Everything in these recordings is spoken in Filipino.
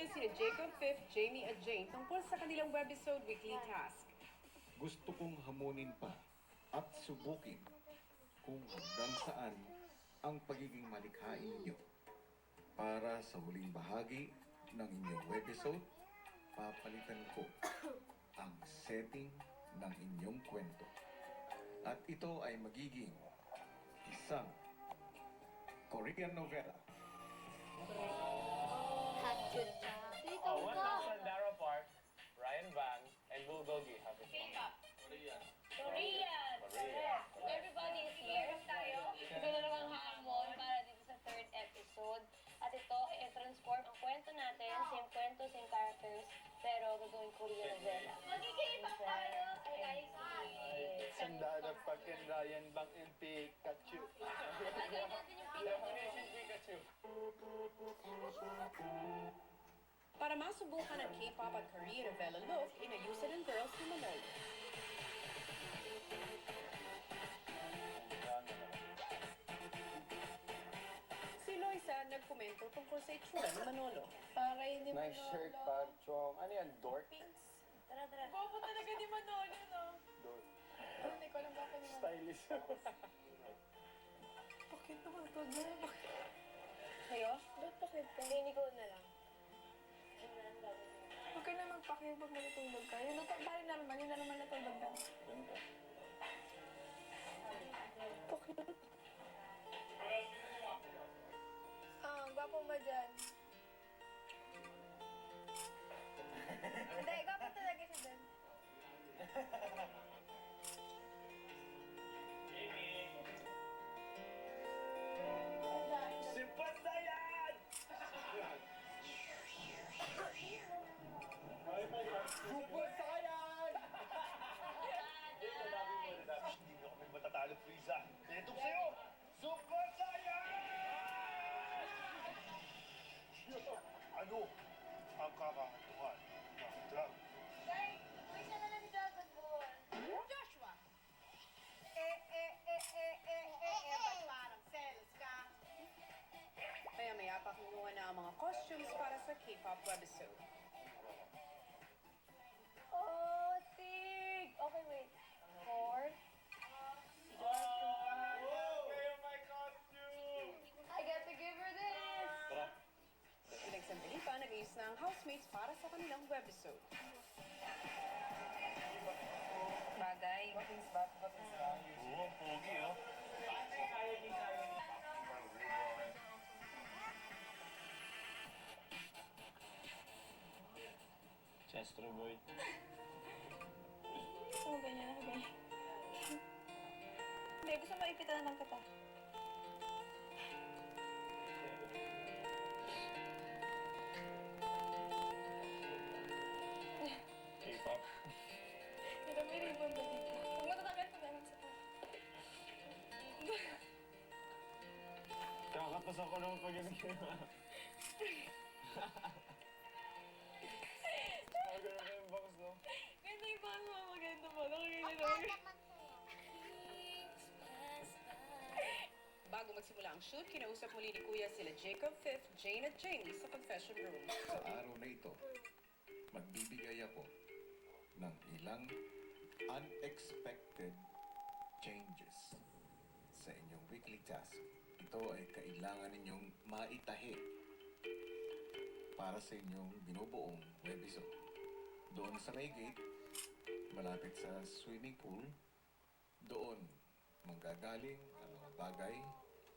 ni sina Jacob, Fifth, Jamie at Jane tungkol sa kanilang webisode weekly task. Gusto kong hamunin pa at subukin kung hanggang saan ang pagiging malikhain ninyo. Para sa huling bahagi ng inyong webisode, papalitan ko ang setting ng inyong kwento. At ito ay magiging isang Korean novela. One from Sandara Park, Ryan Van, and Bulgogi have it. Korean! Everybody is here. Tayo. Ito na namang hamon para dito sa third episode. At ito ay transform ang kwento natin. Same kwento, same characters. Pero gagawin Korean novela. Magiging tayo kay IC. Sandara Park and Ryan Van and Pikachu. Lagay natin yung Pikachu. Pikachu. Para masubukan ang K-pop at Korean novela look, inayusan ng girls ni Manolo. Si Loisa nagkomento tungkol sa itsura ni Manolo. Para hindi Nice shirt, pag chong. Ano yan, dork? Tara, tara. Bobo talaga ni Manolo, no? Dork. Hindi ko alam bakit ni Manolo. Stylish. Bakit naman ito na? Kayo? Ba't pakit ka? Hindi ko na lang. Huwag ka na magpakil pag matutulog ka. Yun na naman, yun na naman natulog ka. Pakil. Gwapo ba dyan? Hindi, gwapo talaga siya dyan. Simpasayan! Simpasayan! Hindi mo kami matatalo, Frieza. Netong sa'yo! Simpasayan! Ano ang kakahantungan ng drug? Guys, may siya na lang ni Dragon Ball. Joshua! Ba't parang selos ka? Maya-maya pa kinuha na ang mga costumes para sa K-pop webisode. Oh, Tig! Okay, wait. Four. Kayo my costume! I get to give her this! Tara. Pinagsandali pa, nag-ayos na ang housemates para sa kanilang webisode. Bagay. Oo, pogi, oh. Chestro boy. Gusto mo ganyan ako ganyan? Hindi, gusto mo ipitan na lang kita. K-pop. Pero may ribbon ba dito? Huwag matatanggal ko naman sa Kakapos ako ng pag-ibig. Maganda na yung box, no? Ganda yung bang mo, maganda mo. Nakakilala ko. Bago magsimula ang shoot, kinausap muli ni Kuya sila Jacob, Fifth, Jane at Jamie sa confession room. Sa araw na ito, magbibigay ako ng ilang unexpected changes sa inyong weekly task. Ito ay kailangan ninyong maitahi para sa inyong binubuong webisode. Doon sa may gate, malapit sa swimming pool, doon manggagaling ang mga bagay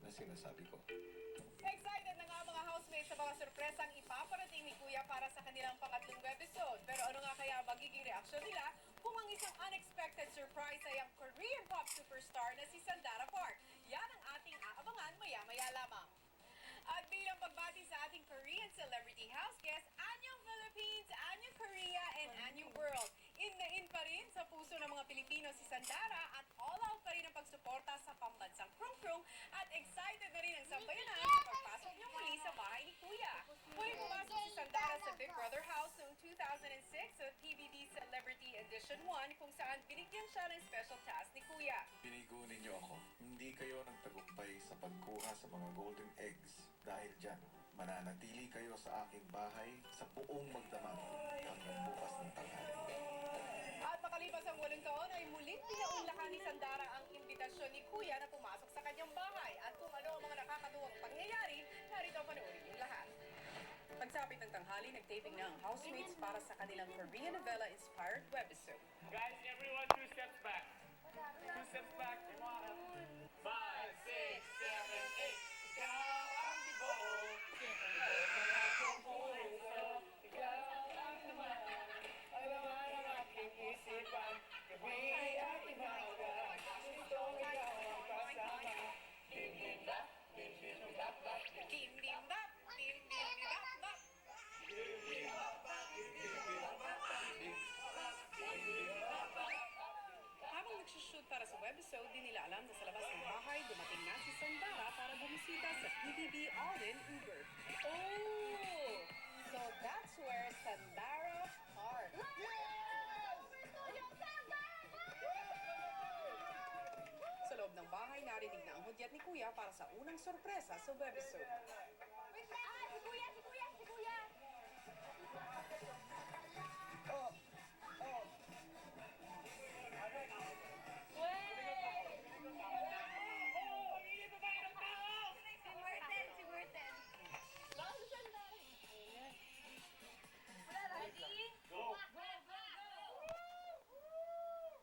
na sinasabi ko. Excited na nga ang mga housemates sa mga sorpresang ipaparating ni Kuya para sa kanilang pangatlong webisode. Pero ano nga kaya magiging reaksyon nila kung ang isang unexpected surprise ay ang Korean pop superstar na si Sandara Park? Yan ang ating aabangan maya-maya lamang. At bilang pagbati sa ating Korean celebrity house guest, Anyong Philippines, Anyong Korea, and Anyong World. In na in pa rin sa puso ng mga Pilipino si Sandara at all out pa rin ang pagsuporta sa pambansang krung-krung at excited na rin ang sambayanan sa pagpasok niya muli sa bahay ni Kuya. Muling pumasok si Sandara sa Big Brother House noong 2006 sa PBB Celebrity Edition 1 kung saan binigyan siya ng special task ni Kuya. Pinigo ninyo ako. Hindi kayo nagtagumpay sa pagkuha sa mga golden eggs. Dahil dyan, Mananatili kayo sa aking bahay sa buong magdamag hanggang bukas ng tanghali. At makalipas ang 8 taon ay muling pinaunlakan ni Sandara ang imbitasyon ni Kuya na pumasok sa kanyang bahay. At kung ano ang mga nakakatuwang pangyayari, narito panoorin yung lahat. Pagsapit ng tanghali, nag-taping na ang housemates para sa kanilang Korean novela-inspired webisode. Guys, everyone 2 steps back. 2 steps back. 5, 6, 7, 8. Ikaw ang tibuo. Ikaw ang aking puso. Ikaw ang naman. Ano man ang aking isipan. Gabi at imaga. Gustong ikaw ang kasama. Dim-dim-dap, dim-dim-dap-dap. Dim-dim-dap! Dim-dim-dap-dap! Habang nagsushoot para sa webisode, di nila alam na sa labas ng bahay, dumating na si Sandara para bumisita sa PBB Alden Uber. Oh! So that's where Sandara parked. Sa loob ng bahay, narinig na ang hudyat ni Kuya para sa unang sorpresa sa webisode. Wait lang! Si Kuya! Si Kuya! Si Kuya! Si Myrtle! Baka si Sandara. Ready? Go! Go!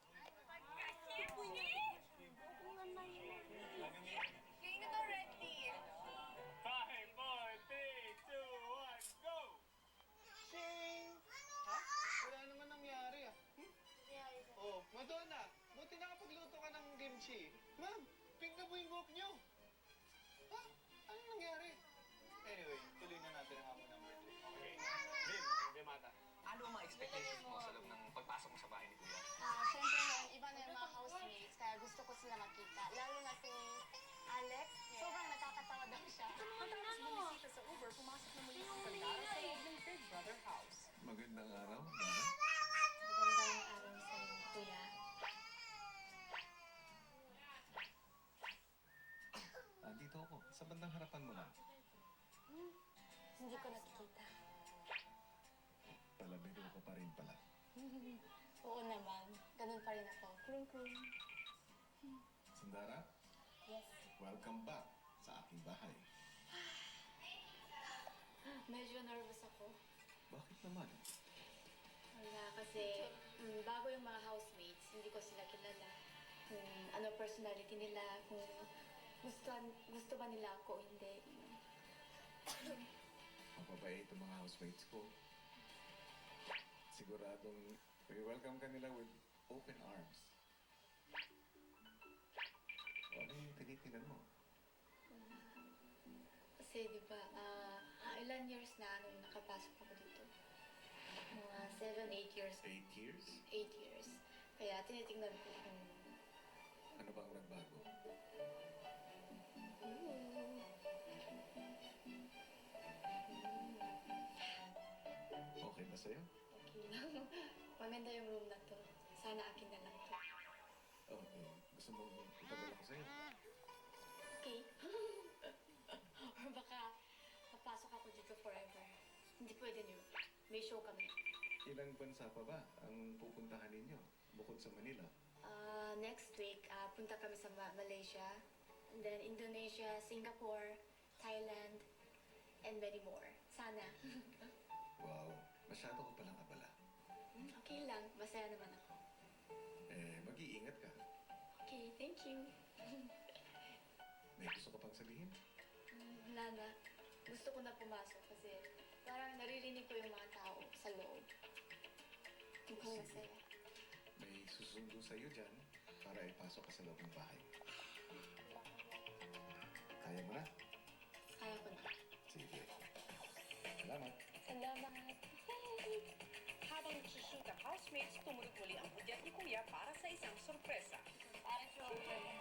Kayo na to ready. 5, 4, 3, 2, 1, go! Wala naman nangyari ah. Oh, Madonna, buti nakapagluto ka ng kimchi. Ma'am, pink na po yung buhok niyo. Ha? Anong nangyari? Anyway, tuloy na natin ang hamon number 2. Okay. Jim, hindi mata. Ano ang mga expectations mo sa loob ng pagpasok mo sa bahay ni Kuya? Siyempre ngayon, iba na yung mga housemates, kaya gusto ko sila makita. Lalo na si Alex, sobrang nakakatawa daw siya. Matapos bumisita sa Uber, pumasok na muli si Sandara sa loob ng Big Brother house. Magandang araw, Dara. Magandang araw sa iyo, kuya. Andito ako, sa bandang harapan mo na. Hindi ko nakikita. Palabiro ko pa rin pala. Oo naman, ganun pa rin ako. Krum krum. Sandara, Yes. welcome back sa aking bahay. Medyo nervous ako. Bakit naman? Wala, kasi bago yung mga housemates, hindi ko sila kilala. Kung ano personality nila, kung gusto ba nila ako o hindi. Mapabait ang mga housemates ko. Siguradong welcome ka nila with open arms. O, ano yung tinitinan mo? Kasi di ba, ilan years na nung nakapasok ako dito? Mga 7, 8 years. 8 years? 8 years. Kaya tinitingnan ko kung Ano bang nagbago? Okay ba sa'yo? okay lang. Maganda yung room na to. Sana akin na lang to. Okay. Gusto mo itagal ako sa'yo? Okay? Or baka papasok ako dito forever. Hindi pwede niyo. May show kami. Ilang bansa pa ba ang pupuntahan ninyo bukod sa Manila? Next week, punta kami sa Malaysia. And then Indonesia, Singapore, Thailand, and many more. Sana. Wow, masyado ko palang abala. Okay lang. Masaya naman ako. Mag-iingat ka. Okay, thank you. May gusto ka pang sabihin? Wala na. Gusto ko na pumasok kasi parang naririnig ko yung mga tao sa loob. Mukhang masaya. May susundo sa'yo dyan para ipasok ka sa loob ng bahay. Kaya mo na? Kaya ko na. Sige. Salamat. Salamat. Habang nagsushoot ang housemates, tumunog muli ang hudyat ni Kuya para sa isang sorpresa. Parang children.